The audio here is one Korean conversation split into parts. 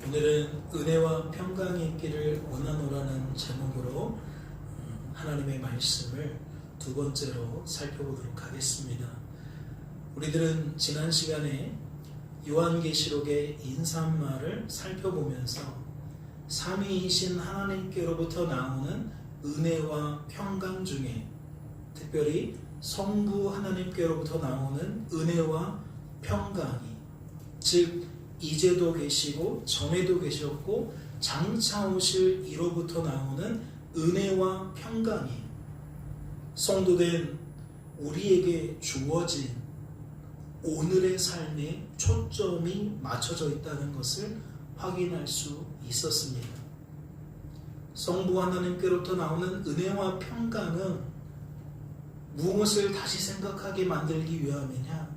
오늘은 은혜와 평강이 있기를 원하노라는 제목으로 하나님의 말씀을 두 번째로 살펴보도록 하겠습니다. 우리들은 지난 시간에 요한계시록의 인사말을 살펴보면서 삼위이신 하나님께로부터 나오는 은혜와 평강 중에 특별히 성부 하나님께로부터 나오는 은혜와 평강이, 즉 이제도 계시고 전에도 계셨고 장차 오실 이로부터 나오는 은혜와 평강이 성도된 우리에게 주어진 오늘의 삶에 초점이 맞춰져 있다는 것을 확인할 수 있었습니다. 성부 하나님께로부터 나오는 은혜와 평강은 무엇을 다시 생각하게 만들기 위함이냐?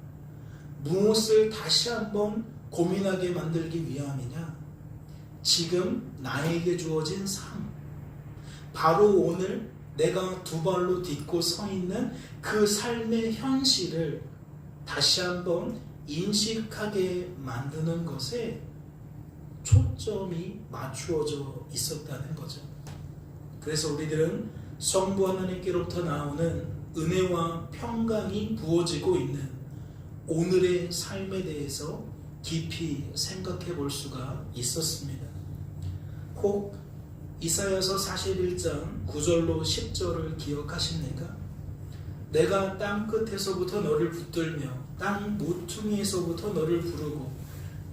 무엇을 다시 한번 고민하게 만들기 위함이냐? 지금 나에게 주어진 삶, 바로 오늘 내가 두 발로 딛고 서 있는 그 삶의 현실을 다시 한번 인식하게 만드는 것에 초점이 맞추어져 있었다는 거죠. 그래서 우리들은 성부 하나님께로부터 나오는 은혜와 평강이 부어지고 있는 오늘의 삶에 대해서 깊이 생각해 볼 수가 있었습니다. 혹 이사야서 41장 9절로 10절을 기억하십니까? 내가 땅 끝에서부터 너를 붙들며 땅 모퉁이에서부터 너를 부르고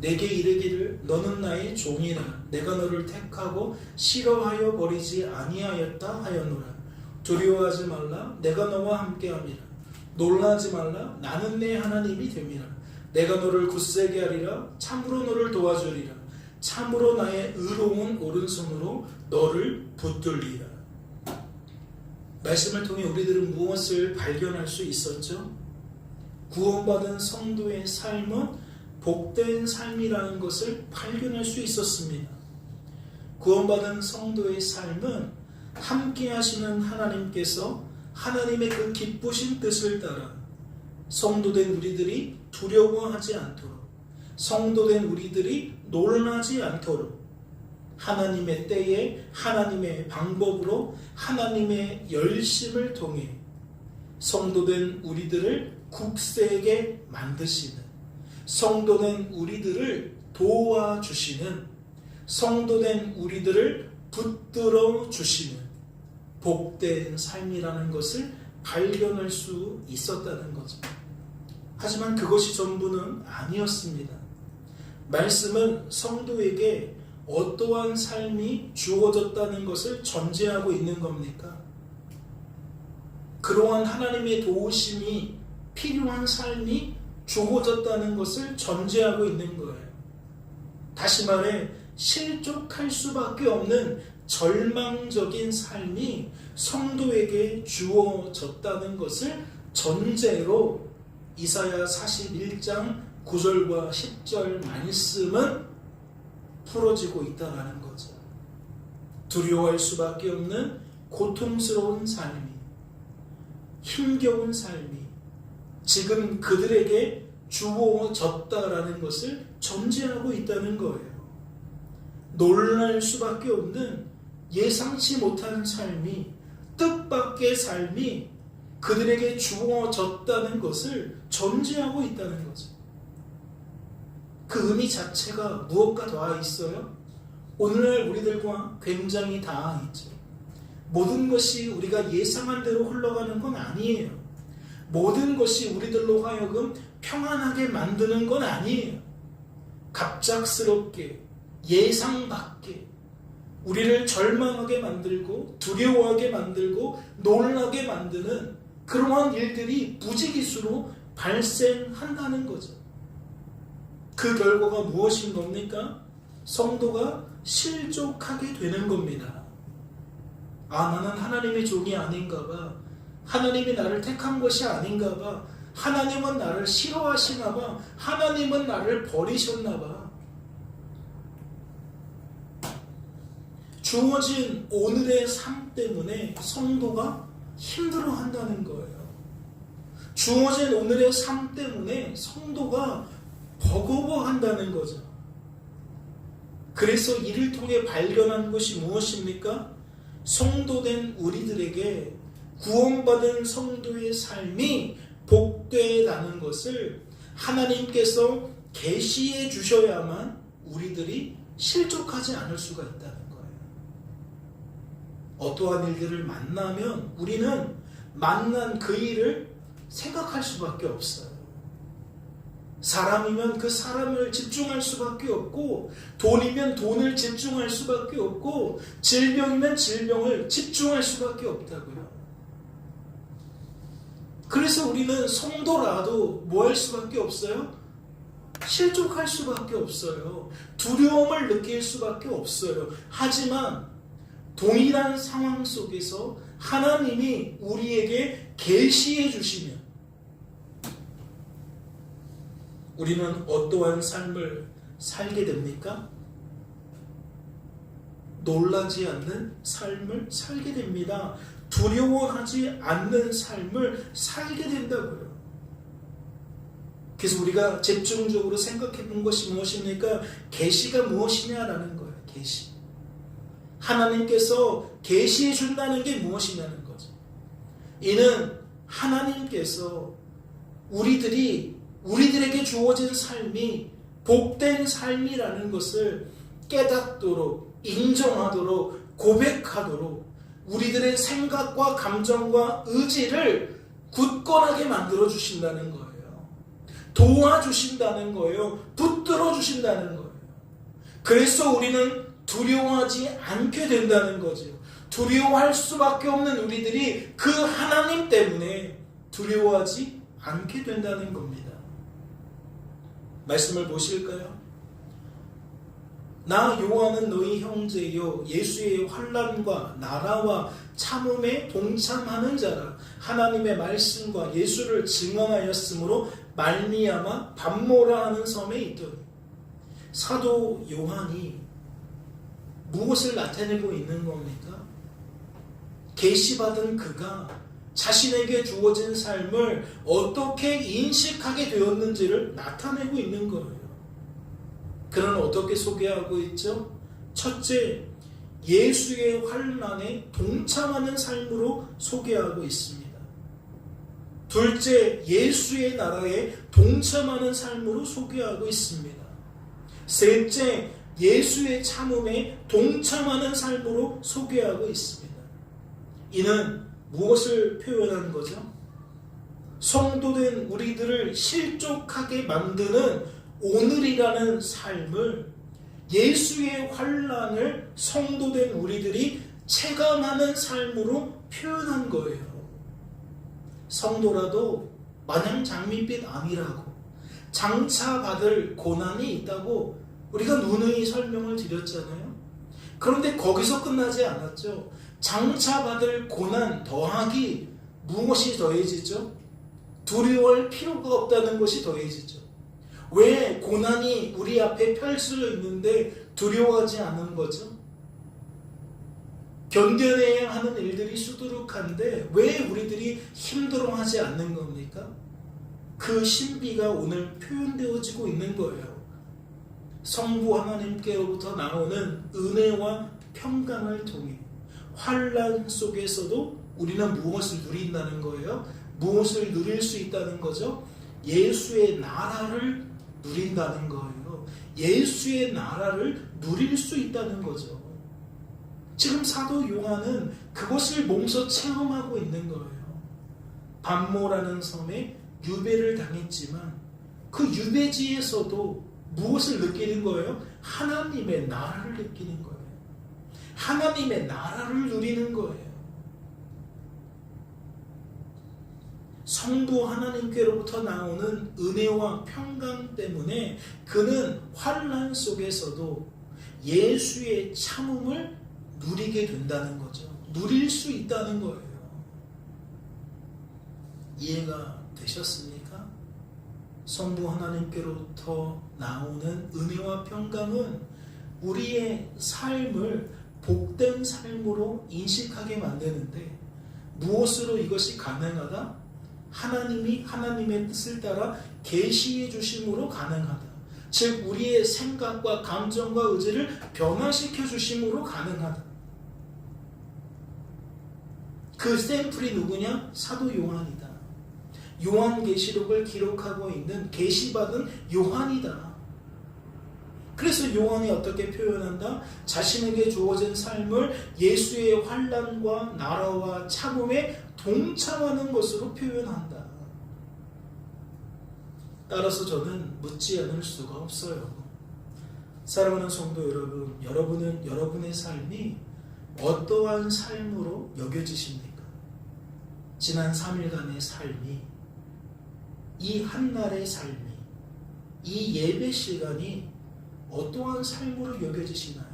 내게 이르기를 너는 나의 종이라 내가 너를 택하고 싫어하여 버리지 아니하였다 하였노라. 두려워하지 말라 내가 너와 함께함이라. 놀라지 말라 나는 내 하나님이 됨이라. 내가 너를 굳세게 하리라. 참으로 너를 도와주리라. 참으로 나의 의로운 오른손으로 너를 붙들리라. 말씀을 통해 우리들은 무엇을 발견할 수 있었죠? 구원받은 성도의 삶은 복된 삶이라는 것을 발견할 수 있었습니다. 구원받은 성도의 삶은 함께 하시는 하나님께서 하나님의 그 기쁘신 뜻을 따라 성도된 우리들이 두려워하지 않도록, 성도된 우리들이 놀라지 않도록 하나님의 때에 하나님의 방법으로 하나님의 열심을 통해 성도된 우리들을 굳세게 만드시는, 성도된 우리들을 도와주시는, 성도된 우리들을 붙들어 주시는 복된 삶이라는 것을 발견할 수 있었다는 거죠. 하지만 그것이 전부는 아니었습니다. 말씀은 성도에게 어떠한 삶이 주어졌다는 것을 전제하고 있는 겁니까? 그러한 하나님의 도우심이 필요한 삶이 주어졌다는 것을 전제하고 있는 거예요. 다시 말해 실족할 수밖에 없는 절망적인 삶이 성도에게 주어졌다는 것을 전제로 이사야 41장 9절과 10절 말씀은 풀어지고 있다는 거죠. 두려워할 수밖에 없는 고통스러운 삶이, 힘겨운 삶이 지금 그들에게 주어졌다라는 것을 전제하고 있다는 거예요. 놀랄 수밖에 없는 예상치 못한 삶이, 뜻밖의 삶이 그들에게 주어졌다는 것을 전제하고 있다는 거죠. 그 의미 자체가 무엇과 닿아 있어요? 오늘날 우리들과 굉장히 닿아 있죠. 모든 것이 우리가 예상한 대로 흘러가는 건 아니에요. 모든 것이 우리들로 하여금 평안하게 만드는 건 아니에요. 갑작스럽게 예상 밖에 우리를 절망하게 만들고 두려워하게 만들고 놀라게 만드는 그러한 일들이 무지기수로 발생한다는 거죠. 그 결과가 무엇인 겁니까? 성도가 실족하게 되는 겁니다. 아, 나는 하나님의 종이 아닌가 봐. 하나님이 나를 택한 것이 아닌가 봐. 하나님은 나를 싫어하시나 봐. 하나님은 나를 버리셨나 봐. 주어진 오늘의 삶 때문에 성도가 힘들어한다는 거예요. 주어진 오늘의 삶 때문에 성도가 버거워한다는 거죠. 그래서 이를 통해 발견한 것이 무엇입니까? 성도된 우리들에게 구원받은 성도의 삶이 복되다는 것을 하나님께서 계시해 주셔야만 우리들이 실족하지 않을 수가 있다는 거예요. 어떠한 일들을 만나면 우리는 만난 그 일을 생각할 수밖에 없어요. 사람이면 그 사람을 집중할 수밖에 없고, 돈이면 돈을 집중할 수밖에 없고, 질병이면 질병을 집중할 수밖에 없다고요. 그래서 우리는 성도라도 뭐 할 수밖에 없어요? 실족할 수밖에 없어요. 두려움을 느낄 수밖에 없어요. 하지만 동일한 상황 속에서 하나님이 우리에게 계시해 주시면 우리는 어떠한 삶을 살게 됩니까? 놀라지 않는 삶을 살게 됩니다. 두려워하지 않는 삶을 살게 된다고요. 그래서 우리가 집중적으로 생각해 본 것이 무엇입니까? 계시가 무엇이냐라는 거예요. 계시. 하나님께서 계시해 준다는 게 무엇이냐는 거죠. 이는 하나님께서 우리들에게 주어진 삶이 복된 삶이라는 것을 깨닫도록, 인정하도록, 고백하도록 우리들의 생각과 감정과 의지를 굳건하게 만들어 주신다는 거예요. 도와주신다는 거예요. 붙들어 주신다는 거예요. 그래서 우리는 두려워하지 않게 된다는 거죠. 두려워할 수밖에 없는 우리들이 그 하나님 때문에 두려워하지 않게 된다는 겁니다. 말씀을 보실까요? 나 요한은 너희 형제요 예수의 환난과 나라와 참음에 동참하는 자라. 하나님의 말씀과 예수를 증언하였으므로 말미암아 밤모라 하는 섬에 있더니. 사도 요한이 무엇을 나타내고 있는 겁니까? 계시받은 그가 자신에게 주어진 삶을 어떻게 인식하게 되었는지를 나타내고 있는 거예요. 그는 어떻게 소개하고 있죠? 첫째, 예수의 환난에 동참하는 삶으로 소개하고 있습니다. 둘째, 예수의 나라에 동참하는 삶으로 소개하고 있습니다. 셋째, 예수의 참음에 동참하는 삶으로 소개하고 있습니다. 이는 무엇을 표현하는 거죠? 성도된 우리들을 실족하게 만드는 오늘이라는 삶을, 예수의 환난을 성도된 우리들이 체감하는 삶으로 표현한 거예요. 성도라도 마냥 장밋빛 암이라고, 장차 받을 고난이 있다고 우리가 누누이 설명을 드렸잖아요. 그런데 거기서 끝나지 않았죠. 장차 받을 고난 더하기 무엇이 더해지죠? 두려워할 필요가 없다는 것이 더해지죠. 왜 고난이 우리 앞에 펼쳐져 있는데 두려워하지 않는 거죠? 견뎌내야 하는 일들이 수두룩한데 왜 우리들이 힘들어하지 않는 겁니까? 그 신비가 오늘 표현되어지고 있는 거예요. 성부 하나님께로부터 나오는 은혜와 평강을 통해 환난 속에서도 우리는 무엇을 누린다는 거예요? 무엇을 누릴 수 있다는 거죠? 예수의 나라를 누린다는 거예요. 예수의 나라를 누릴 수 있다는 거죠. 지금 사도 요한은 그것을 몸소 체험하고 있는 거예요. 밤모라는 섬에 유배를 당했지만 그 유배지에서도 무엇을 느끼는 거예요? 하나님의 나라를 느끼는 거예요. 하나님의 나라를 누리는 거예요. 성부 하나님께로부터 나오는 은혜와 평강 때문에 그는 환난 속에서도 예수의 참음을 누리게 된다는 거죠. 누릴 수 있다는 거예요. 이해가 되셨습니까? 성부 하나님께로부터 나오는 은혜와 평강은 우리의 삶을 복된 삶으로 인식하게 만드는데 무엇으로 이것이 가능하다? 하나님이 하나님의 뜻을 따라 계시해 주심으로 가능하다. 즉 우리의 생각과 감정과 의지를 변화시켜 주심으로 가능하다. 그 샘플이 누구냐? 사도 요한이다. 요한계시록을 기록하고 있는 계시받은 요한이다. 그래서 요한이 어떻게 표현한다? 자신에게 주어진 삶을 예수의 환난과 나라와 참음에 동참하는 것으로 표현한다. 따라서 저는 묻지 않을 수가 없어요. 사랑하는 성도 여러분, 여러분은 여러분의 삶이 어떠한 삶으로 여겨지십니까? 지난 3일간의 삶이, 이 한날의 삶이, 이 예배 시간이 어떠한 삶으로 여겨지시나요?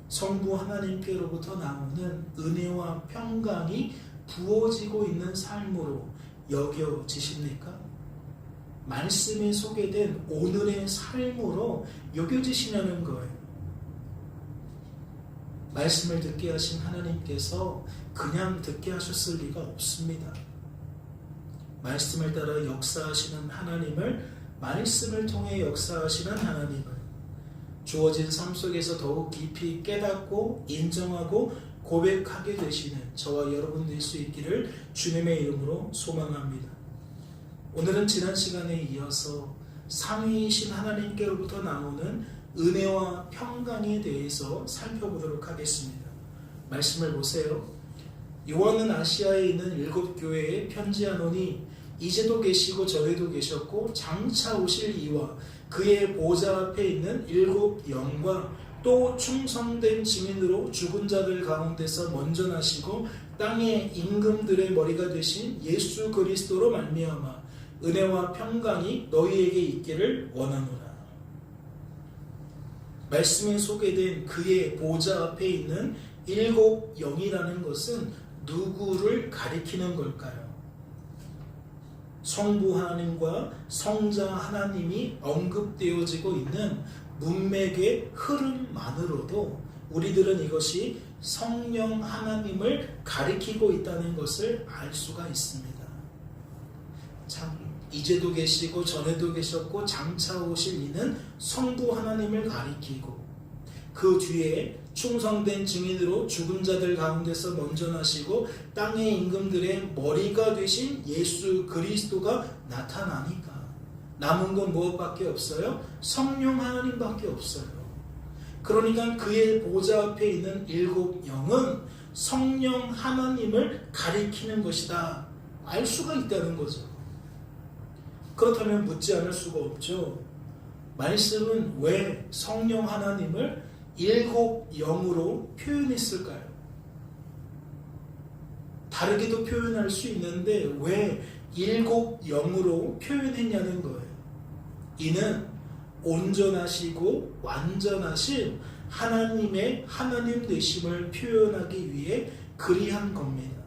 성부 하나님께로부터 나오는 은혜와 평강이 부어지고 있는 삶으로 여겨지십니까? 말씀에 소개된 오늘의 삶으로 여겨지시냐는 거예요. 말씀을 듣게 하신 하나님께서 그냥 듣게 하셨을 리가 없습니다. 말씀을 따라 역사하시는 하나님을, 말씀을 통해 역사하시는 하나님을 주어진 삶 속에서 더욱 깊이 깨닫고 인정하고 고백하게 되시는 저와 여러분 될 수 있기를 주님의 이름으로 소망합니다. 오늘은 지난 시간에 이어서 삼위이신 하나님께로부터 나오는 은혜와 평강에 대해서 살펴보도록 하겠습니다. 말씀을 보세요. 요한은 아시아에 있는 7교회에 편지하노니 이제도 계시고 전에도 계셨고 장차 오실 이와 그의 보좌 앞에 있는 7 영과 또 충성된 증인으로 죽은 자들 가운데서 먼저 나시고 땅의 임금들의 머리가 되신 예수 그리스도로 말미암아 은혜와 평강이 너희에게 있기를 원하노라. 말씀에 소개된 그의 보좌 앞에 있는 7 영이라는 것은 누구를 가리키는 걸까요? 성부 하나님과 성자 하나님이 언급되어지고 있는 문맥의 흐름만으로도 우리들은 이것이 성령 하나님을 가리키고 있다는 것을 알 수가 있습니다. 참, 이제도 계시고 전에도 계셨고 장차 오실 이는 성부 하나님을 가리키고 그 뒤에 충성된 증인으로 죽은 자들 가운데서 먼저 나시고 땅의 임금들의 머리가 되신 예수 그리스도가 나타나니까 남은 건 무엇밖에 없어요? 성령 하나님밖에 없어요. 그러니까 그의 보좌 앞에 있는 7 영은 성령 하나님을 가리키는 것이다. 알 수가 있다는 거죠. 그렇다면 묻지 않을 수가 없죠. 말씀은 왜 성령 하나님을 7 영으로 표현했을까요? 다르게도 표현할 수 있는데 왜 7 영으로 표현했냐는 거예요. 이는 온전하시고 완전하신 하나님의 하나님 되심을 표현하기 위해 그리한 겁니다.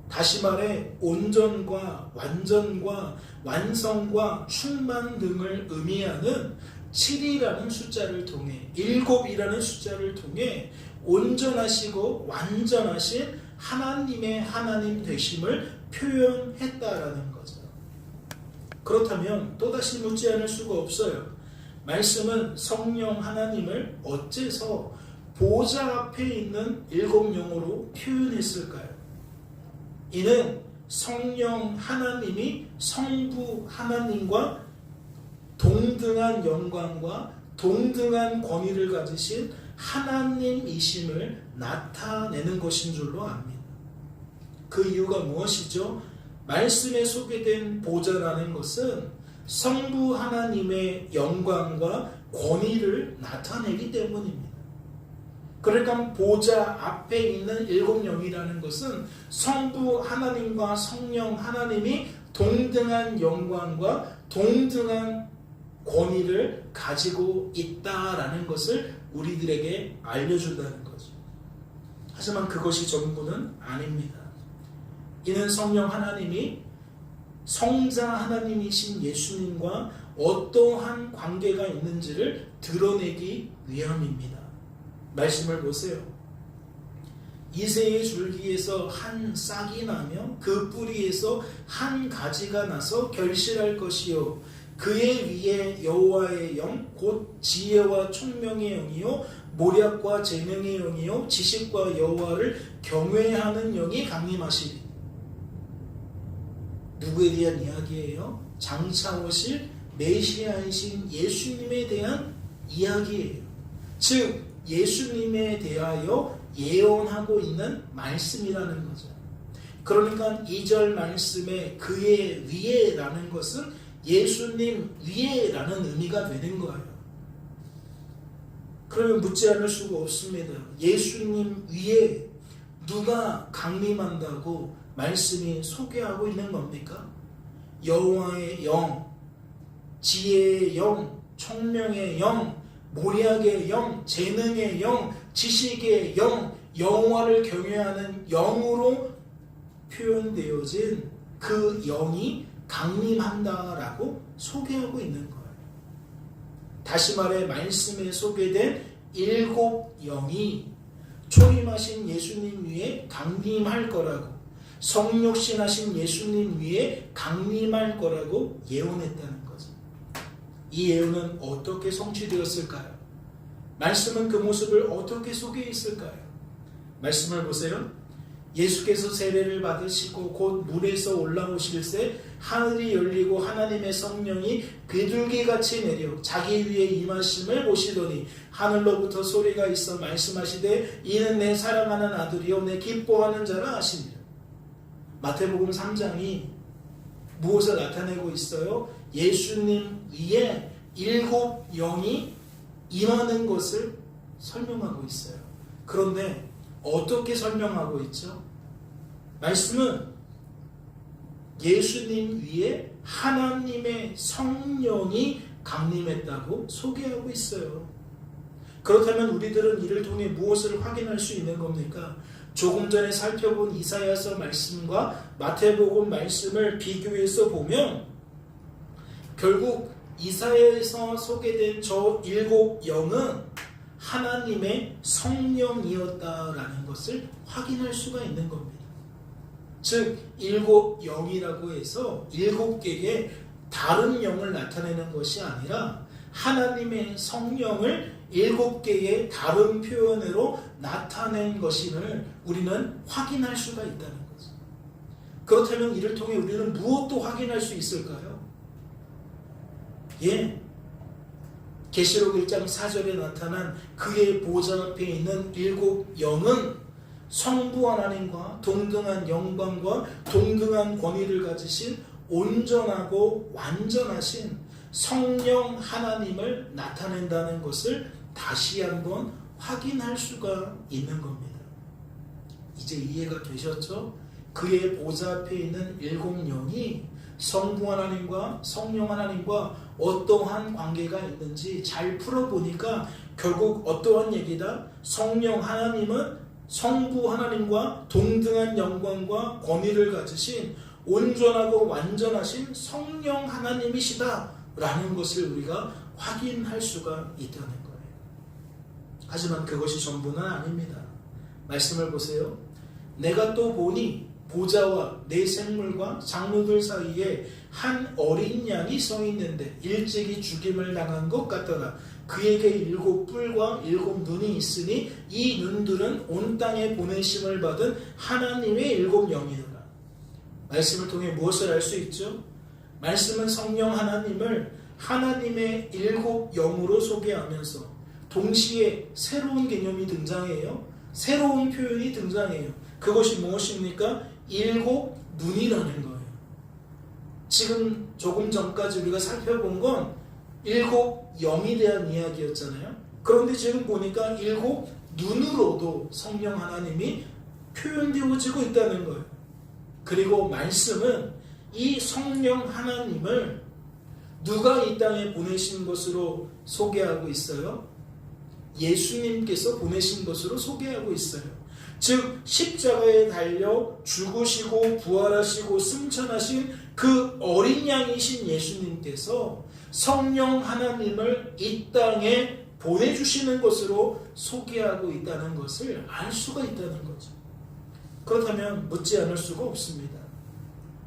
다시 말해 온전과 완전과 완성과 충만 등을 의미하는 7이라는 숫자를 통해 7이라는 숫자를 통해 온전하시고 완전하신 하나님의 하나님 되심을 표현했다라는 거죠. 그렇다면 또다시 묻지 않을 수가 없어요. 말씀은 성령 하나님을 어째서 보좌 앞에 있는 7 영으로 표현했을까요? 이는 성령 하나님이 성부 하나님과 동등한 영광과 동등한 권위를 가지신 하나님이심을 나타내는 것인 줄로 압니다. 그 이유가 무엇이죠? 말씀에 소개된 보좌라는 것은 성부 하나님의 영광과 권위를 나타내기 때문입니다. 그러니까 보좌 앞에 있는 7 영이라는 것은 성부 하나님과 성령 하나님이 동등한 영광과 동등한 권위를 가지고 있다라는 것을 우리들에게 알려준다는 거죠. 하지만 그것이 전부는 아닙니다. 이는 성령 하나님이 성자 하나님이신 예수님과 어떠한 관계가 있는지를 드러내기 위함입니다. 말씀을 보세요. 이새의 줄기에서 한 싹이 나며 그 뿌리에서 한 가지가 나서 결실할 것이요 그의 위에 여호와의 영 곧 지혜와 총명의 영이요 모략과 재능의 영이요 지식과 여호와를 경외하는 영이 강림하시리. 누구에 대한 이야기예요? 장차 오실 메시아이신 예수님에 대한 이야기예요. 즉 예수님에 대하여 예언하고 있는 말씀이라는 거죠. 그러니까 2절 말씀에 그의 위에라는 것은 예수님 위에라는 의미가 되는 거예요. 그러면 묻지 않을 수가 없습니다. 예수님 위에 누가 강림한다고 말씀이 소개하고 있는 겁니까? 여호와의 영, 지혜의 영, 총명의 영, 모략의 영, 재능의 영, 지식의 영, 여호와를 경외하는 영으로 표현되어진 그 영이 강림한다라고 소개하고 있는 거예요. 다시 말해 말씀에 소개된 7 영이 초림하신 예수님 위에 강림할 거라고, 성육신하신 예수님 위에 강림할 거라고 예언했다는 거죠. 이 예언은 어떻게 성취되었을까요? 말씀은 그 모습을 어떻게 소개했을까요? 말씀을 보세요. 예수께서 세례를 받으시고 곧 물에서 올라오실새 하늘이 열리고 하나님의 성령이 비둘기같이 내려 자기 위에 임하심을 보시더니 하늘로부터 소리가 있어 말씀하시되 이는 내 사랑하는 아들이요 내 기뻐하는 자라 하시니라. 마태복음 3장이 무엇을 나타내고 있어요? 예수님 위에 7 영이 임하는 것을 설명하고 있어요. 그런데 어떻게 설명하고 있죠? 말씀은 예수님 위에 하나님의 성령이 강림했다고 소개하고 있어요. 그렇다면 우리들은 이를 통해 무엇을 확인할 수 있는 겁니까? 조금 전에 살펴본 이사야서 말씀과 마태복음 말씀을 비교해서 보면 결국 이사야에서 소개된 저 7 영은 하나님의 성령이었다라는 것을 확인할 수가 있는 겁니다. 즉 7 영이라고 해서 7개의 다른 영을 나타내는 것이 아니라 하나님의 성령을 7개의 다른 표현으로 나타낸 것임을 우리는 확인할 수가 있다는 거죠. 그렇다면 이를 통해 우리는 무엇도 확인할 수 있을까요? 계시록 1장 4절에 나타난 그의 보좌 앞에 있는 7 영은 성부 하나님과 동등한 영광과 동등한 권위를 가지신 온전하고 완전하신 성령 하나님을 나타낸다는 것을 다시 한번 확인할 수가 있는 겁니다. 이제 이해가 되셨죠? 그의 보좌 앞에 있는 7 영이 성부 하나님과 성령 하나님과 어떠한 관계가 있는지 잘 풀어보니까 결국 어떠한 얘기다? 성령 하나님은 성부 하나님과 동등한 영광과 권위를 가지신 온전하고 완전하신 성령 하나님이시다 라는 것을 우리가 확인할 수가 있다는 거예요. 하지만 그것이 전부는 아닙니다. 말씀을 보세요. 내가 또 보니 보좌와 네 생물과 장로들 사이에 한 어린 양이 서 있는데 일찍이 죽임을 당한 것 같더라. 그에게 7 뿔과 7 눈이 있으니 이 눈들은 온 땅에 보내심을 받은 하나님의 7 영이더라. 말씀을 통해 무엇을 알 수 있죠? 말씀은 성령 하나님을 하나님의 7 영으로 소개하면서 동시에 새로운 개념이 등장해요. 새로운 표현이 등장해요. 그것이 무엇입니까? 7 눈이라는 거예요. 지금 조금 전까지 우리가 살펴본 건 7 영에 대한 이야기였잖아요. 그런데 지금 보니까 7 눈으로도 성령 하나님이 표현되어지고 있다는 거예요. 그리고 말씀은 이 성령 하나님을 누가 이 땅에 보내신 것으로 소개하고 있어요? 예수님께서 보내신 것으로 소개하고 있어요. 즉 십자가에 달려 죽으시고 부활하시고 승천하신 그 어린 양이신 예수님께서 성령 하나님을 이 땅에 보내주시는 것으로 소개하고 있다는 것을 알 수가 있다는 거죠. 그렇다면 묻지 않을 수가 없습니다.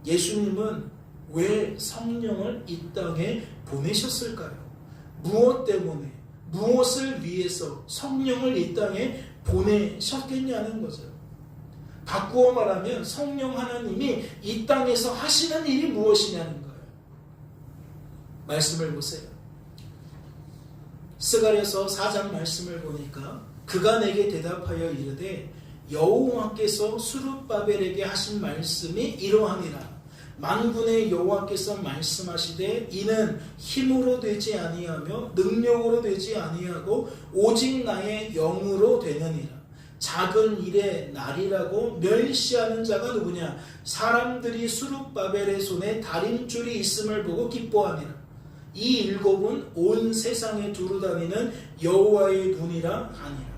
예수님은 왜 성령을 이 땅에 보내셨을까요? 무엇 때문에, 무엇을 위해서 성령을 이 땅에 보내셨겠냐는 거죠. 바꾸어 말하면 성령 하나님이 이 땅에서 하시는 일이 무엇이냐는 거예요. 말씀을 보세요. 스가랴서 4장 말씀을 보니까 그가 내게 대답하여 이르되 여호와께서 스룹바벨에게 하신 말씀이 이러하니라. 만군의 여호와께서 말씀하시되 이는 힘으로 되지 아니하며 능력으로 되지 아니하고 오직 나의 영으로 되느니라. 작은 일의 날이라고 멸시하는 자가 누구냐? 사람들이 스룹바벨의 손에 다림줄이 있음을 보고 기뻐하니라. 이 7은 온 세상에 두루 다니는 여호와의 눈이라 하니라.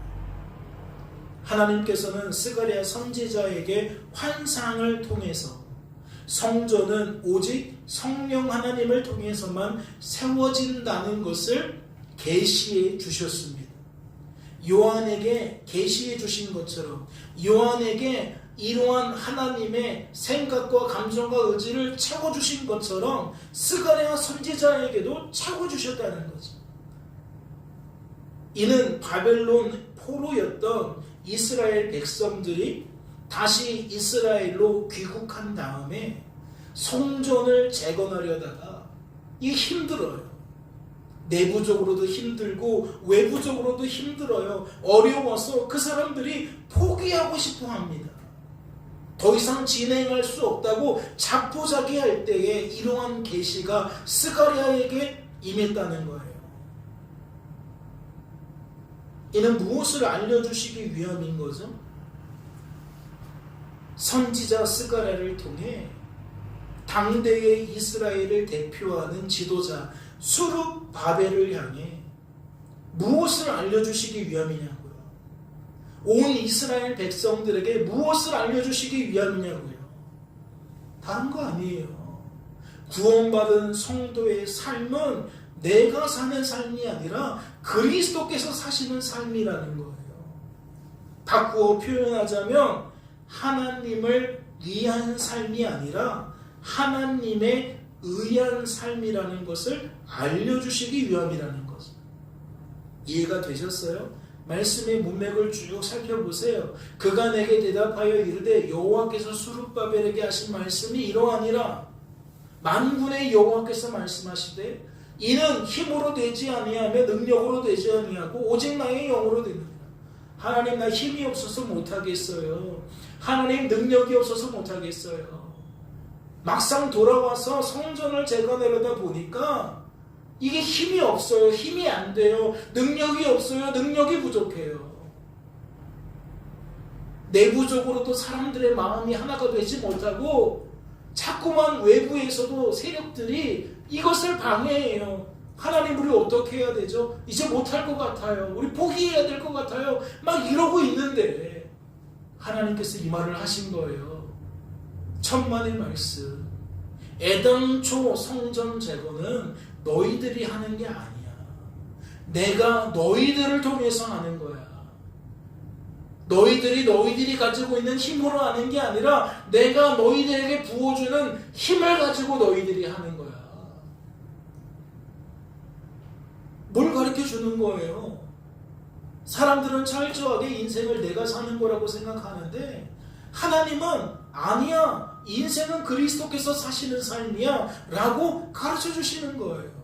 하나님께서는 스가랴 선지자에게 환상을 통해서 성전은 오직 성령 하나님을 통해서만 세워진다는 것을 계시해 주셨습니다. 요한에게 계시해 주신 것처럼 요한에게 이러한 하나님의 생각과 감정과 의지를 채워주신 것처럼 스가랴 선지자에게도 채워주셨다는 거죠. 이는 바벨론 포로였던 이스라엘 백성들이 다시 이스라엘로 귀국한 다음에 성전을 재건하려다가 이게 힘들어요. 내부적으로도 힘들고 외부적으로도 힘들어요. 어려워서 그 사람들이 포기하고 싶어 합니다. 더 이상 진행할 수 없다고 자포자기할 때에 이러한 계시가 스가랴에게 임했다는 거예요. 이는 무엇을 알려주시기 위함인 거죠? 선지자 스가랴를 통해 당대의 이스라엘을 대표하는 지도자 스룹바벨을 향해 무엇을 알려주시기 위함이냐고요. 온 이스라엘 백성들에게 무엇을 알려주시기 위함이냐고요. 다른 거 아니에요. 구원받은 성도의 삶은 내가 사는 삶이 아니라 그리스도께서 사시는 삶이라는 거예요. 바꾸어 표현하자면 하나님을 위한 삶이 아니라 하나님의 의한 삶이라는 것을 알려주시기 위함이라는 거죠. 이해가 되셨어요? 말씀의 문맥을 쭉 살펴보세요. 그가 내게 대답하여 이르되 여호와께서 스룹바벨에게 하신 말씀이 이러하니라. 만군의 여호와께서 말씀하시되 이는 힘으로 되지 아니하며 능력으로 되지 아니하고 오직 나의 영으로 되느니라. 하나님, 나 힘이 없어서 못하겠어요. 하나님, 능력이 없어서 못하겠어요. 막상 돌아와서 성전을 재건하려다 보니까 이게 힘이 없어요. 힘이 안 돼요. 능력이 없어요. 능력이 부족해요. 내부적으로도 사람들의 마음이 하나가 되지 못하고 자꾸만 외부에서도 세력들이 이것을 방해해요. 하나님, 우리 어떻게 해야 되죠? 이제 못할 것 같아요. 우리 포기해야 될 것 같아요. 막 이러고 있는데 하나님께서 이 말을 하신 거예요. 천만의 말씀. 애당초 성전 재건은 너희들이 하는 게 아니야. 내가 너희들을 통해서 하는 거야. 너희들이 가지고 있는 힘으로 하는 게 아니라 내가 너희들에게 부어주는 힘을 가지고 너희들이 하는 거야. 뭘 가르쳐 주는 거예요? 사람들은 철저하게 인생을 내가 사는 거라고 생각하는데 하나님은 아니야. 인생은 그리스도께서 사시는 삶이야 라고 가르쳐 주시는 거예요.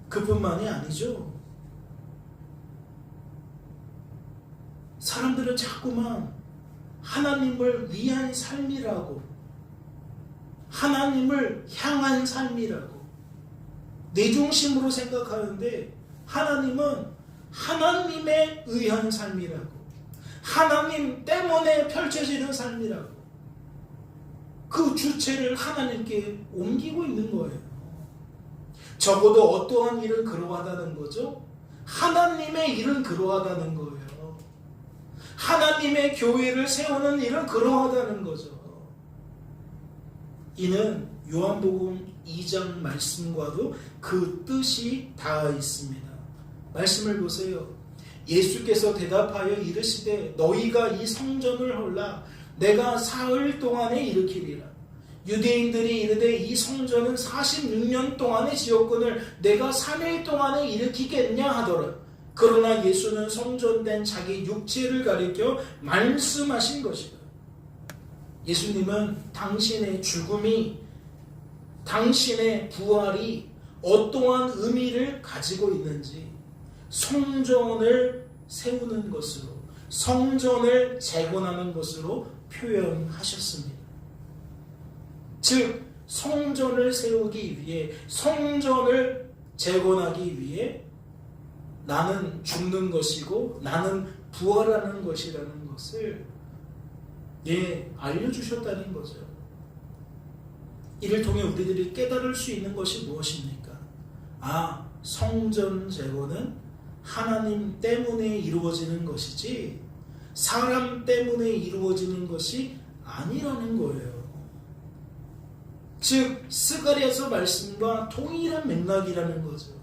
그뿐만이 아니죠. 사람들은 자꾸만 하나님을 위한 삶이라고, 하나님을 향한 삶이라고 내 중심으로 생각하는데 하나님은 하나님에 의한 삶이라고, 하나님 때문에 펼쳐지는 삶이라고 그 주체를 하나님께 옮기고 있는 거예요. 적어도 어떠한 일은 그러하다는 거죠? 하나님의 일은 그러하다는 거예요. 하나님의 교회를 세우는 일은 그러하다는 거죠. 이는 요한복음 2장 말씀과도 그 뜻이 닿아 있습니다. 말씀을 보세요. 예수께서 대답하여 이르시되 너희가 이 성전을 헐라 내가 사흘 동안에 일으키리라. 유대인들이 이르되 이 성전은 46년 동안의 지었거늘 내가 3일 동안에 일으키겠냐 하더라. 그러나 예수는 성전된 자기 육체를 가리켜 말씀하신 것이다. 예수님은 당신의 죽음이, 당신의 부활이 어떠한 의미를 가지고 있는지 성전을 세우는 것으로, 성전을 재건하는 것으로 표현하셨습니다. 즉 성전을 세우기 위해, 성전을 재건하기 위해 나는 죽는 것이고 나는 부활하는 것이라는 것을 알려주셨다는 거죠. 이를 통해 우리들이 깨달을 수 있는 것이 무엇입니까? 성전 재건은 하나님 때문에 이루어지는 것이지 사람 때문에 이루어지는 것이 아니라는 거예요. 즉 스가랴서 말씀과 동일한 맥락이라는 거죠.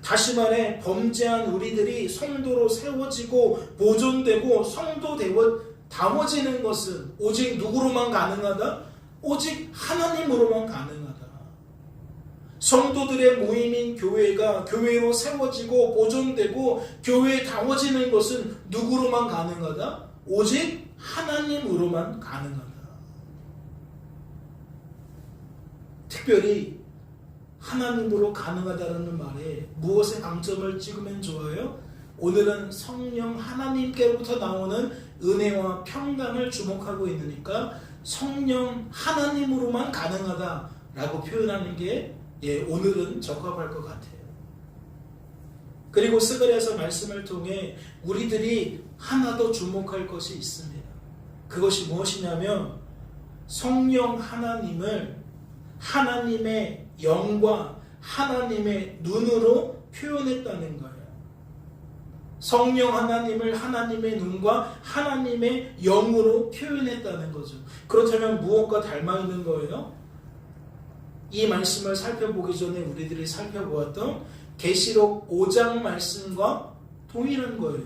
다시 말해 범죄한 우리들이 성도로 세워지고 보존되고 성도다워지는 것은 오직 누구로만 가능하다? 오직 하나님으로만 가능하다. 성도들의 모임인 교회가 교회로 세워지고 보존되고 교회다워지는 것은 누구로만 가능하다? 오직 하나님으로만 가능하다. 특별히 하나님으로 가능하다는 말에 무엇에 강점을 찍으면 좋아요? 오늘은 성령 하나님께로부터 나오는 은혜와 평강을 주목하고 있으니까 성령 하나님으로만 가능하다라고 표현하는 게 오늘은 적합할 것 같아요. 그리고 스가랴서 말씀을 통해 우리들이 하나 더 주목할 것이 있습니다. 그것이 무엇이냐면 성령 하나님을 하나님의 영과 하나님의 눈으로 표현했다는 거예요. 성령 하나님을 하나님의 눈과 하나님의 영으로 표현했다는 거죠. 그렇다면 무엇과 닮아 있는 거예요? 이 말씀을 살펴보기 전에 우리들이 살펴보았던 계시록 5장 말씀과 동일한 거예요.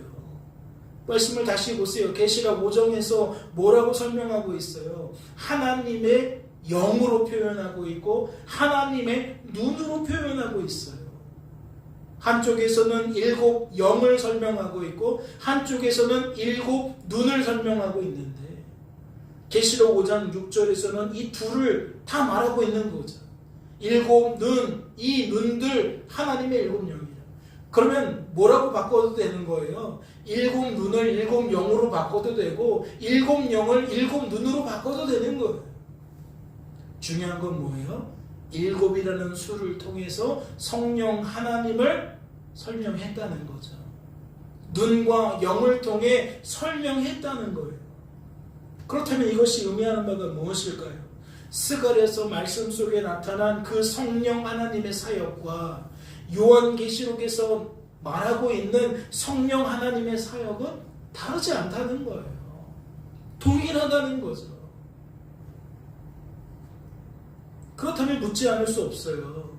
말씀을 다시 보세요. 계시록 5장에서 뭐라고 설명하고 있어요? 하나님의 영으로 표현하고 있고 하나님의 눈으로 표현하고 있어요. 한쪽에서는 7 영을 설명하고 있고 한쪽에서는 7 눈을 설명하고 있는데 계시록 5장 6절에서는 이 둘을 다 말하고 있는 거죠. 7 눈, 이 눈들 하나님의 7 영이에요. 그러면 뭐라고 바꿔도 되는 거예요? 7 눈을 7 영으로 바꿔도 되고 7 영을 7 눈으로 바꿔도 되는 거예요. 중요한 건 뭐예요? 7이라는 수를 통해서 성령 하나님을 설명했다는 거죠. 눈과 영을 통해 설명했다는 거예요. 그렇다면 이것이 의미하는 바가 무엇일까요? 스가랴서 말씀 속에 나타난 그 성령 하나님의 사역과 요한계시록에서 말하고 있는 성령 하나님의 사역은 다르지 않다는 거예요. 동일하다는 거죠. 그렇다면 묻지 않을 수 없어요.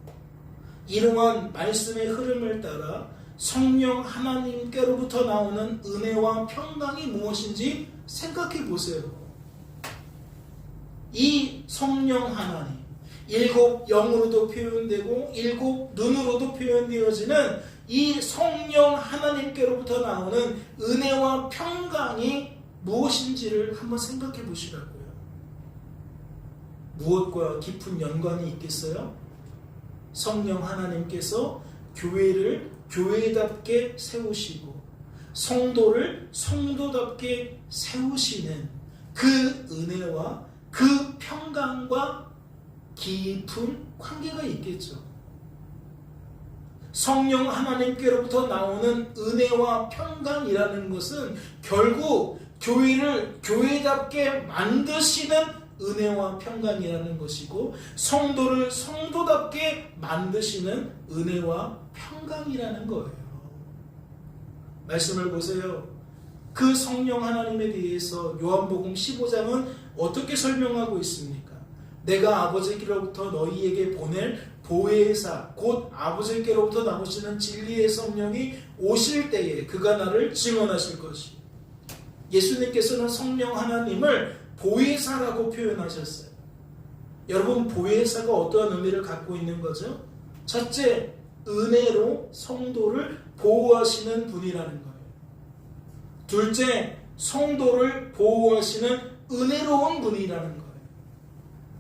이러한 말씀의 흐름을 따라 성령 하나님께로부터 나오는 은혜와 평강이 무엇인지 생각해 보세요. 이 성령 하나님, 7 영으로도 표현되고 7 눈으로도 표현되어지는 이 성령 하나님께로부터 나오는 은혜와 평강이 무엇인지를 한번 생각해 보시라고요. 무엇과 깊은 연관이 있겠어요? 성령 하나님께서 교회를 교회답게 세우시고 성도를 성도답게 세우시는 그 은혜와 그 평강과 깊은 관계가 있겠죠. 성령 하나님께로부터 나오는 은혜와 평강이라는 것은 결국 교회를 교회답게 만드시는 은혜와 평강이라는 것이고 성도를 성도답게 만드시는 은혜와 평강이라는 거예요. 말씀을 보세요. 그 성령 하나님에 대해서 요한복음 15장은 어떻게 설명하고 있습니까? 내가 아버지께로부터 너희에게 보낼 보혜사 곧 아버지께로부터 나오시는 진리의 성령이 오실 때에 그가 나를 증언하실 것이. 예수님께서는 성령 하나님을 보혜사라고 표현하셨어요. 여러분, 보혜사가 어떠한 의미를 갖고 있는 거죠? 첫째, 은혜로 성도를 보호하시는 분이라는 거예요. 둘째, 성도를 보호하시는 은혜로운 분이라는 거예요.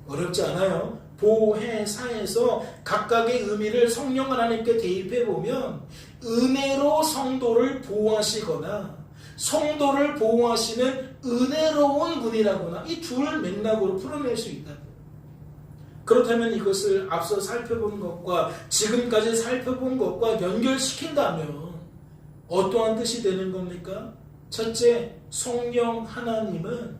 어렵지 않아요. 보혜사에서 각각의 의미를 성령 하나님께 대입해 보면 은혜로 성도를 보호하시거나 성도를 보호하시는 은혜로운 분이라거나 이 둘 맥락으로 풀어낼 수 있다. 그렇다면 이것을 앞서 살펴본 것과 지금까지 살펴본 것과 연결시킨다면 어떠한 뜻이 되는 겁니까? 첫째, 성령 하나님은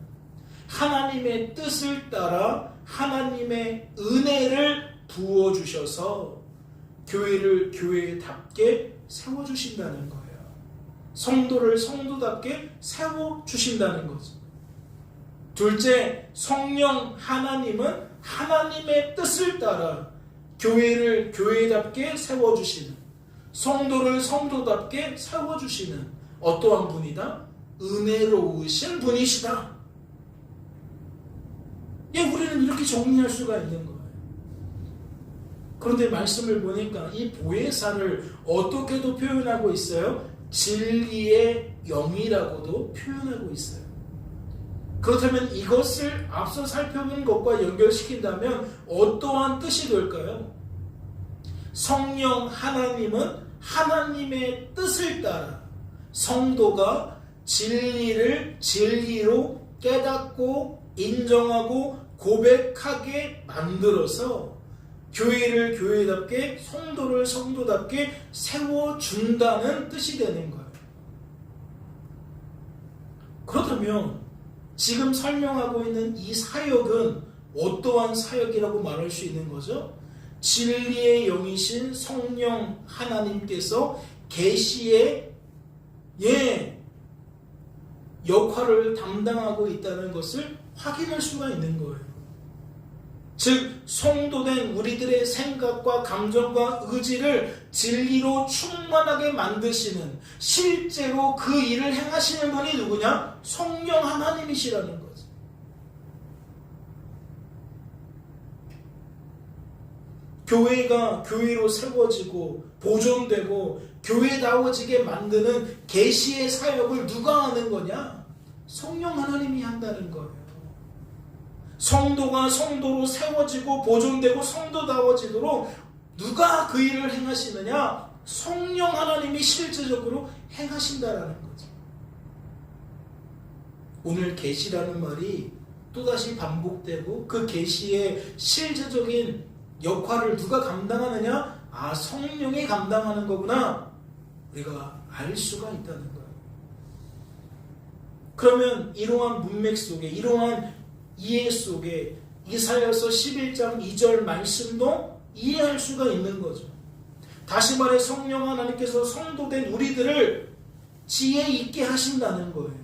하나님의 뜻을 따라 하나님의 은혜를 부어주셔서 교회를 교회답게 세워주신다는 거예요. 성도를 성도답게 세워주신다는 거죠. 둘째, 성령 하나님은 하나님의 뜻을 따라 교회를 교회답게 세워주시는, 성도를 성도답게 세워주시는 어떠한 분이다? 은혜로우신 분이시다. 우리는 이렇게 정리할 수가 있는 거예요. 그런데 말씀을 보니까 이 보혜사를 어떻게도 표현하고 있어요? 진리의 영이라고도 표현하고 있어요. 그렇다면 이것을 앞서 살펴본 것과 연결시킨다면 어떠한 뜻이 될까요? 성령 하나님은 하나님의 뜻을 따라 성도가 진리를 진리로 깨닫고 인정하고 고백하게 만들어서 교회를 교회답게 성도를 성도답게 세워준다는 뜻이 되는 거예요. 그렇다면 지금 설명하고 있는 이 사역은 어떠한 사역이라고 말할 수 있는 거죠? 진리의 영이신 성령 하나님께서 계시의 역할을 담당하고 있다는 것을 확인할 수가 있는 거예요. 즉 성도된 우리들의 생각과 감정과 의지를 진리로 충만하게 만드시는, 실제로 그 일을 행하시는 분이 누구냐? 성령 하나님이시라는 거죠. 교회가 교회로 세워지고 보존되고 교회다워지게 만드는 계시의 사역을 누가 하는 거냐? 성령 하나님이 한다는 거예요. 성도가 성도로 세워지고 보존되고 성도다워지도록 누가 그 일을 행하시느냐? 성령 하나님이 실제적으로 행하신다라는 거죠. 오늘 계시라는 말이 또다시 반복되고 그 계시의 실제적인 역할을 누가 감당하느냐? 성령이 감당하는 거구나. 우리가 알 수가 있다는 거예요. 그러면 이러한 문맥 속에, 이러한 이해 속에 이사야서 11장 2절 말씀도 이해할 수가 있는 거죠. 다시 말해 성령 하나님께서 성도된 우리들을 지혜 있게 하신다는 거예요.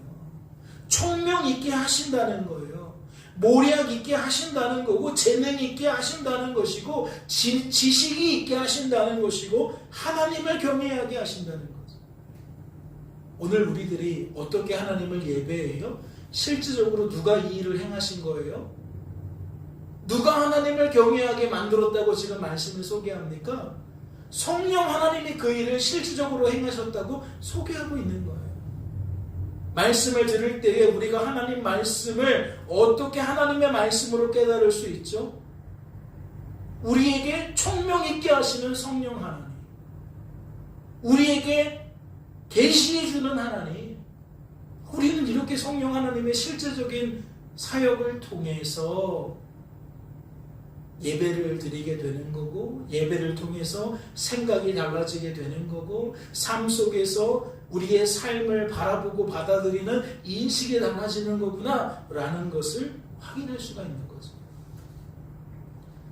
총명 있게 하신다는 거예요. 모략 있게 하신다는 거고, 재능 있게 하신다는 것이고, 지식이 있게 하신다는 것이고, 하나님을 경외하게 하신다는 거죠. 오늘 우리들이 어떻게 하나님을 예배해요? 실질적으로 누가 이 일을 행하신 거예요? 누가 하나님을 경외하게 만들었다고 지금 말씀을 소개합니까? 성령 하나님이 그 일을 실질적으로 행하셨다고 소개하고 있는 거예요. 말씀을 들을 때에 우리가 하나님 말씀을 어떻게 하나님의 말씀으로 깨달을 수 있죠? 우리에게 총명 있게 하시는 성령 하나님, 우리에게 계시해 주는 하나님, 우리는 이렇게 성령 하나님의 실제적인 사역을 통해서 예배를 드리게 되는 거고, 예배를 통해서 생각이 달라지게 되는 거고, 삶 속에서 우리의 삶을 바라보고 받아들이는 인식이 달라지는 거구나 라는 것을 확인할 수가 있는 거죠.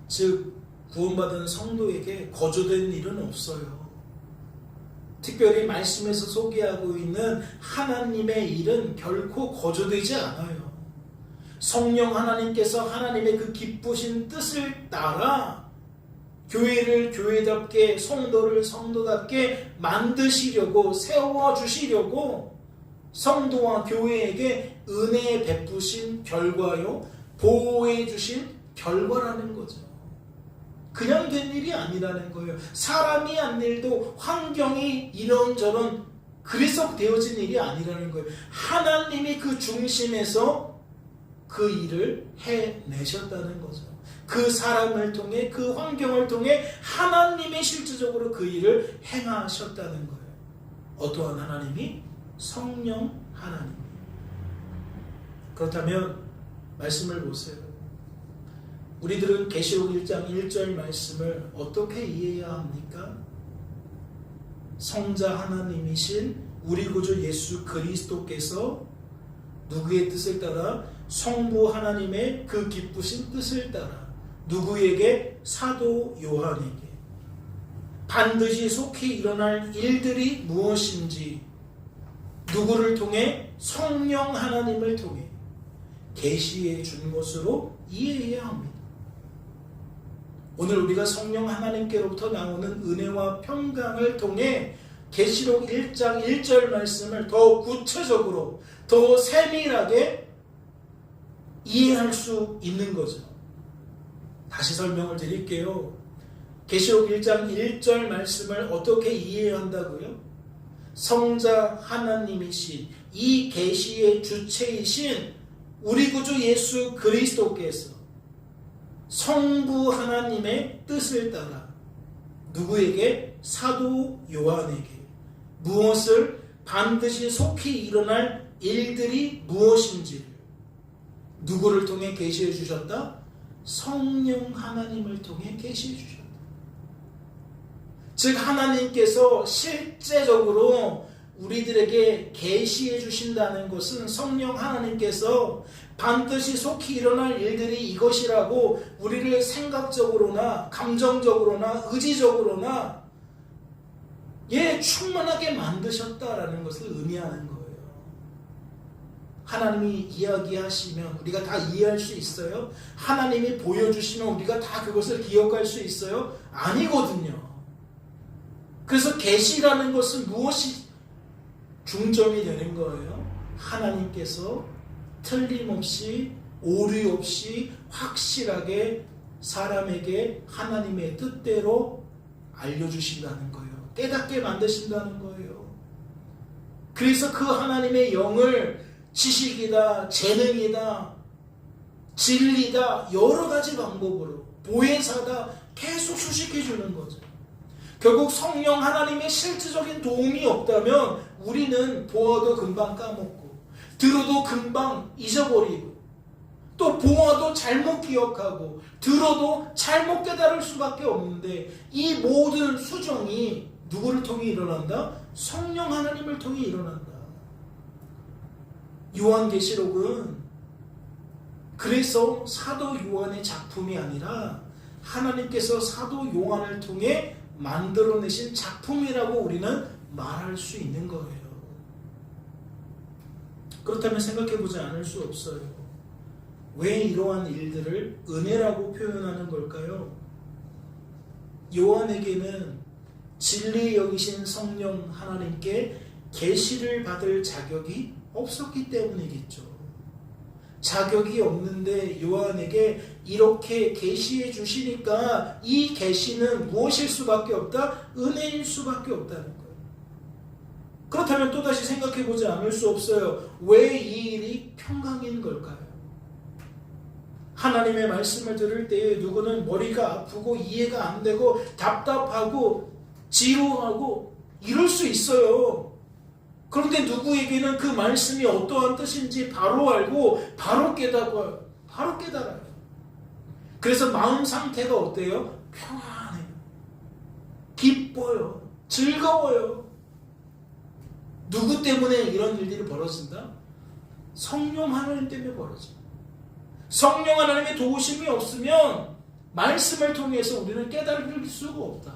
즉 구원받은 성도에게 거저된 일은 없어요. 특별히 말씀에서 소개하고 있는 하나님의 일은 결코 거저되지 않아요. 성령 하나님께서 하나님의 그 기쁘신 뜻을 따라 교회를 교회답게, 성도를 성도답게 만드시려고, 세워주시려고 성도와 교회에게 은혜 베푸신 결과요, 보호해 주신 결과라는 거죠. 그냥 된 일이 아니라는 거예요. 사람이 한 일도, 환경이 이런저런 그래서 되어진 일이 아니라는 거예요. 하나님이 그 중심에서 그 일을 해내셨다는 거죠. 그 사람을 통해, 그 환경을 통해 하나님이 실질적으로 그 일을 행하셨다는 거예요. 어떠한 하나님이? 성령 하나님. 그렇다면 말씀을 보세요. 우리들은 계시록 1장 1절 말씀을 어떻게 이해해야 합니까? 성자 하나님이신 우리 구주 예수 그리스도께서 누구의 뜻을 따라? 성부 하나님의 그 기쁘신 뜻을 따라 누구에게? 사도 요한에게 반드시 속히 일어날 일들이 무엇인지 누구를 통해? 성령 하나님을 통해 계시해 준 것으로 이해해야 합니다. 오늘 우리가 성령 하나님께로부터 나오는 은혜와 평강을 통해 계시록 1장 1절 말씀을 더 구체적으로, 더 세밀하게 이해할 수 있는 거죠. 다시 설명을 드릴게요. 계시록 1장 1절 말씀을 어떻게 이해해야 한다고요? 성자 하나님이신 이 계시의 주체이신 우리 구주 예수 그리스도께서 성부 하나님의 뜻을 따라 누구에게? 사도 요한에게 무엇을? 반드시 속히 일어날 일들이 무엇인지를 누구를 통해 계시해 주셨다? 성령 하나님을 통해 계시해 주셨다. 즉 하나님께서 실제적으로 우리들에게 계시해 주신다는 것은 성령 하나님께서 반드시 속히 일어날 일들이 이것이라고 우리를 생각적으로나 감정적으로나 의지적으로나 충만하게 만드셨다라는 것을 의미하는 거예요. 하나님이 이야기하시면 우리가 다 이해할 수 있어요? 하나님이 보여주시면 우리가 다 그것을 기억할 수 있어요? 아니거든요. 그래서 계시라는 것은 무엇이 중점이 되는 거예요? 하나님께서 틀림없이 오류 없이 확실하게 사람에게 하나님의 뜻대로 알려주신다는 거예요. 깨닫게 만드신다는 거예요. 그래서 그 하나님의 영을 지식이다, 재능이다, 진리다, 여러 가지 방법으로 보혜사다 계속 수식해 주는 거죠. 결국 성령 하나님의 실질적인 도움이 없다면 우리는 보아도 금방 까먹고 들어도 금방 잊어버리고 또 보아도 잘못 기억하고 들어도 잘못 깨달을 수밖에 없는데 이 모든 수정이 누구를 통해 일어난다? 성령 하나님을 통해 일어난다. 요한계시록은 그래서 사도 요한의 작품이 아니라 하나님께서 사도 요한을 통해 만들어내신 작품이라고 우리는 말할 수 있는 거예요. 그렇다면 생각해보지 않을 수 없어요. 왜 이러한 일들을 은혜라고 표현하는 걸까요? 요한에게는 진리 여기신 성령 하나님께 계시를 받을 자격이 없었기 때문이겠죠. 자격이 없는데 요한에게 이렇게 계시해 주시니까 이 계시는 무엇일 수밖에 없다? 은혜일 수밖에 없다는 거예요. 그렇다면 또다시 생각해보지 않을 수 없어요. 왜 이 일이 평강인 걸까요? 하나님의 말씀을 들을 때에 누구는 머리가 아프고 이해가 안 되고 답답하고 지루하고 이럴 수 있어요. 그런데 누구에게는 그 말씀이 어떠한 뜻인지 바로 알고 바로 깨달아요. 그래서 마음 상태가 어때요? 평안해요. 기뻐요. 즐거워요. 누구 때문에 이런 일들이 벌어진다? 성령 하나님 때문에 벌어집니다. 성령 하나님의 도우심이 없으면 말씀을 통해서 우리는 깨달을 수가 없다.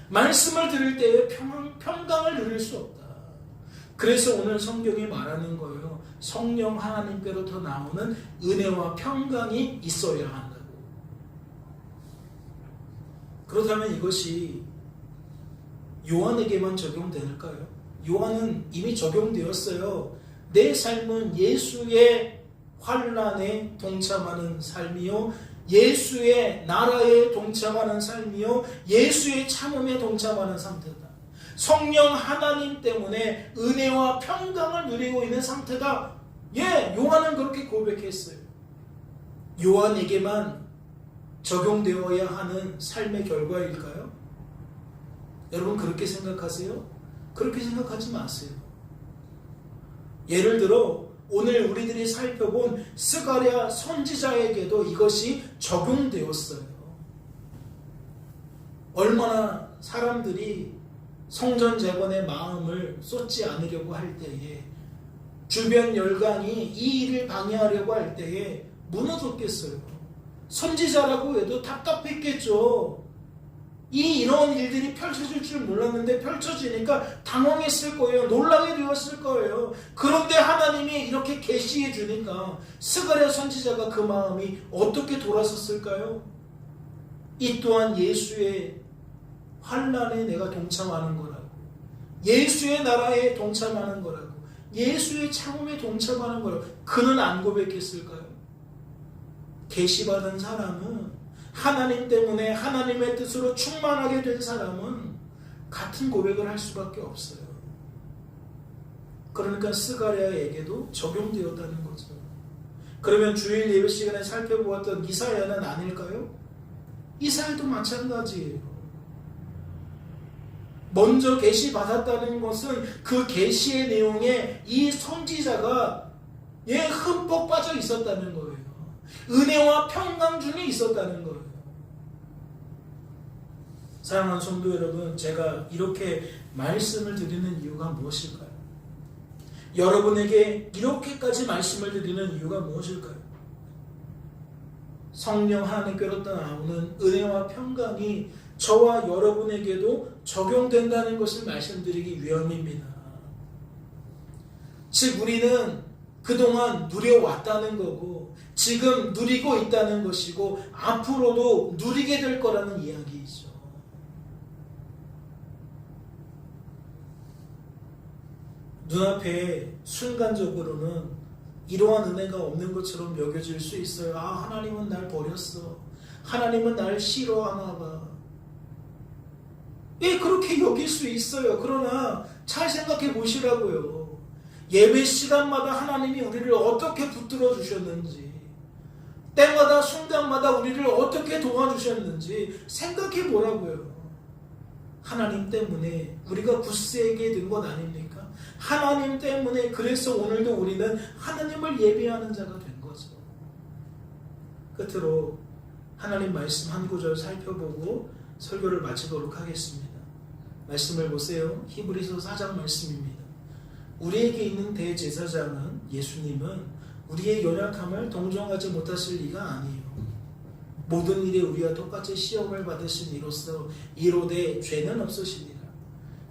말씀을 들을 때에 평강을 누릴 수 없다. 그래서 오늘 성경이 말하는 거예요. 성령 하나님께로부터 나오는 은혜와 평강이 있어야 한다고. 그렇다면 이것이 요한에게만 적용될까요? 요한은 이미 적용되었어요. 내 삶은 예수의 환난에 동참하는 삶이요, 예수의 나라에 동참하는 삶이요, 예수의 참음에 동참하는 상태다. 성령 하나님 때문에 은혜와 평강을 누리고 있는 상태다. 요한은 그렇게 고백했어요. 요한에게만 적용되어야 하는 삶의 결과일까요? 여러분 그렇게 생각하세요? 그렇게 생각하지 마세요. 예를 들어 오늘 우리들이 살펴본 스가랴 선지자에게도 이것이 적용되었어요. 얼마나 사람들이 성전 재건의 마음을 쏟지 않으려고 할 때에, 주변 열강이 이 일을 방해하려고 할 때에 무너졌겠어요. 선지자라고 해도 답답했겠죠. 이런 일들이 펼쳐질 줄 몰랐는데 펼쳐지니까 당황했을 거예요. 놀라게 되었을 거예요. 그런데 하나님이 이렇게 계시해 주니까 스가랴 선지자가 그 마음이 어떻게 돌아섰을까요? 이 또한 예수의 환난에 내가 동참하는 거라고, 예수의 나라에 동참하는 거라고, 예수의 참음에 동참하는 거라고 그는 안 고백했을까요? 계시받은 사람은, 하나님 때문에 하나님의 뜻으로 충만하게 된 사람은 같은 고백을 할 수밖에 없어요. 그러니까 스가랴에게도 적용되었다는 거죠. 그러면 주일 예배 시간에 살펴보았던 이사야는 아닐까요? 이사야도 마찬가지예요. 먼저 계시 받았다는 것은 그 계시의 내용에 이 선지자가 흠뻑 빠져 있었다는 거예요. 은혜와 평강 중에 있었다는 거예요. 사랑하는 성도 여러분, 제가 이렇게 말씀을 드리는 이유가 무엇일까요? 여러분에게 이렇게까지 말씀을 드리는 이유가 무엇일까요? 성령 하나님께로부터 나오는 은혜와 평강이 저와 여러분에게도 적용된다는 것을 말씀드리기 위함입니다. 즉 우리는 그동안 누려왔다는 거고, 지금 누리고 있다는 것이고, 앞으로도 누리게 될 거라는 이야기이죠. 눈앞에 순간적으로는 이러한 은혜가 없는 것처럼 여겨질 수 있어요. 하나님은 날 버렸어. 하나님은 날 싫어하나 봐. 그렇게 여길 수 있어요. 그러나 잘 생각해 보시라고요. 예배 시간마다 하나님이 우리를 어떻게 붙들어 주셨는지, 때마다 순간마다 우리를 어떻게 도와주셨는지 생각해 보라고요. 하나님 때문에 우리가 굳세게 된 것 아닙니까? 하나님 때문에 그래서 오늘도 우리는 하나님을 예배하는 자가 된 거죠. 끝으로 하나님 말씀 한 구절 살펴보고 설교를 마치도록 하겠습니다. 말씀을 보세요. 히브리서 4장 말씀입니다. 우리에게 있는 대제사장은, 예수님은 우리의 연약함을 동정하지 못하실 리가 아니에요. 모든 일에 우리와 똑같이 시험을 받으신 이로써 이로되 죄는 없으시니라.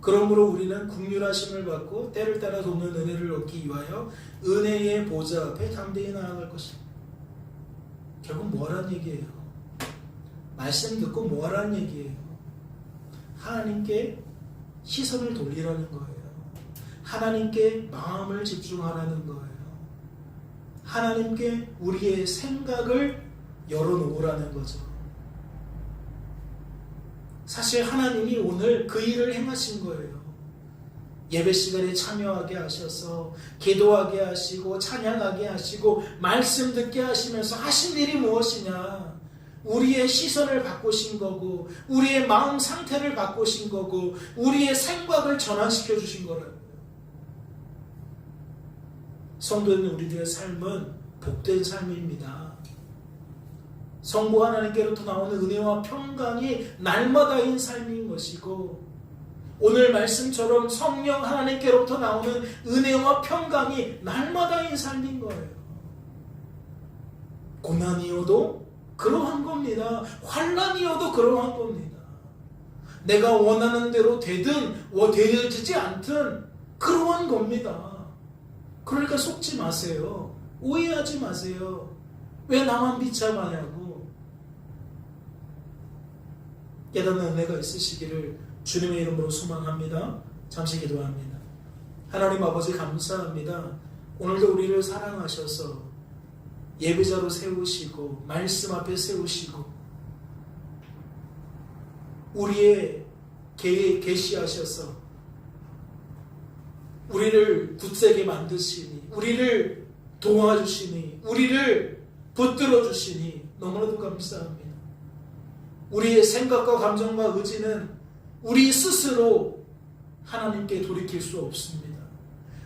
그러므로 우리는 긍휼하심을 받고 때를 따라 돕는 은혜를 얻기 위하여 은혜의 보좌 앞에 담대히 나아갈 것입니다. 결국 뭐하란 얘기예요? 말씀 듣고 뭐하란 얘기예요? 하나님께 시선을 돌리라는 거예요. 하나님께 마음을 집중하라는 거예요. 하나님께 우리의 생각을 열어놓으라는 거죠. 사실 하나님이 오늘 그 일을 행하신 거예요. 예배 시간에 참여하게 하셔서 기도하게 하시고 찬양하게 하시고 말씀 듣게 하시면서 하신 일이 무엇이냐? 우리의 시선을 바꾸신 거고, 우리의 마음 상태를 바꾸신 거고, 우리의 생각을 전환시켜 주신 거라고요. 성도는 우리들의 삶은 복된 삶입니다. 성부 하나님께로부터 나오는 은혜와 평강이 날마다인 삶인 것이고, 오늘 말씀처럼 성령 하나님께로부터 나오는 은혜와 평강이 날마다인 삶인 거예요. 고난이어도 그러한 겁니다. 환난이어도 그러한 겁니다. 내가 원하는 대로 되든 되어지지 않든 그러한 겁니다. 그러니까 속지 마세요. 오해하지 마세요. 왜 나만 비참하냐고. 깨닫는 은혜가 있으시기를 주님의 이름으로 소망합니다. 잠시 기도합니다. 하나님 아버지 감사합니다. 오늘도 우리를 사랑하셔서 예배자로 세우시고 말씀 앞에 세우시고 우리의 계시하셔서 우리를 굳세게 만드시니 우리를 도와주시니 우리를 붙들어 주시니 너무나도 감사합니다. 우리의 생각과 감정과 의지는 우리 스스로 하나님께 돌이킬 수 없습니다.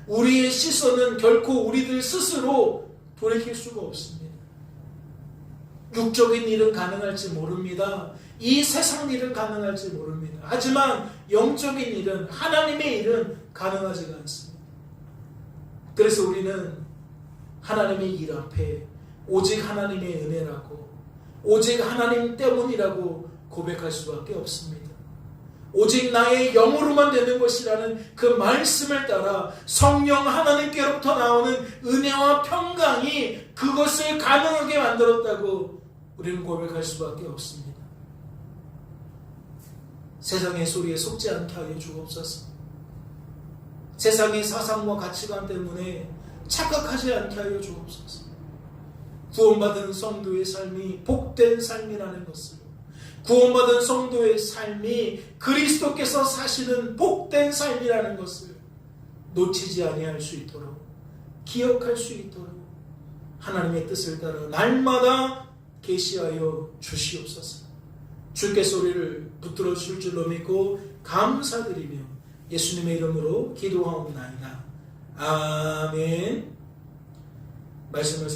우리의 시선은 결코 우리들 스스로 돌이킬 수가 없습니다. 육적인 일은 가능할지 모릅니다. 이 세상 일은 가능할지 모릅니다. 하지만 영적인 일은, 하나님의 일은 가능하지가 않습니다. 그래서 우리는 하나님의 일 앞에 오직 하나님의 은혜라고, 오직 하나님 때문이라고 고백할 수밖에 없습니다. 오직 나의 영으로만 되는 것이라는 그 말씀을 따라 성령 하나님께로부터 나오는 은혜와 평강이 그것을 가능하게 만들었다고 우리는 고백할 수밖에 없습니다. 세상의 소리에 속지 않게 하여 주옵소서. 세상의 사상과 가치관 때문에 착각하지 않게 하여 주옵소서. 구원받은 성도의 삶이 복된 삶이라는 것을, 구원받은 성도의 삶이 그리스도께서 사시는 복된 삶이라는 것을 놓치지 아니할 수 있도록, 기억할 수 있도록 하나님의 뜻을 따라 날마다 계시하여 주시옵소서. 주께서 우리를 붙들어 주실 줄로 믿고 감사드리며 예수님의 이름으로 기도하옵나이다. 아멘. 말씀을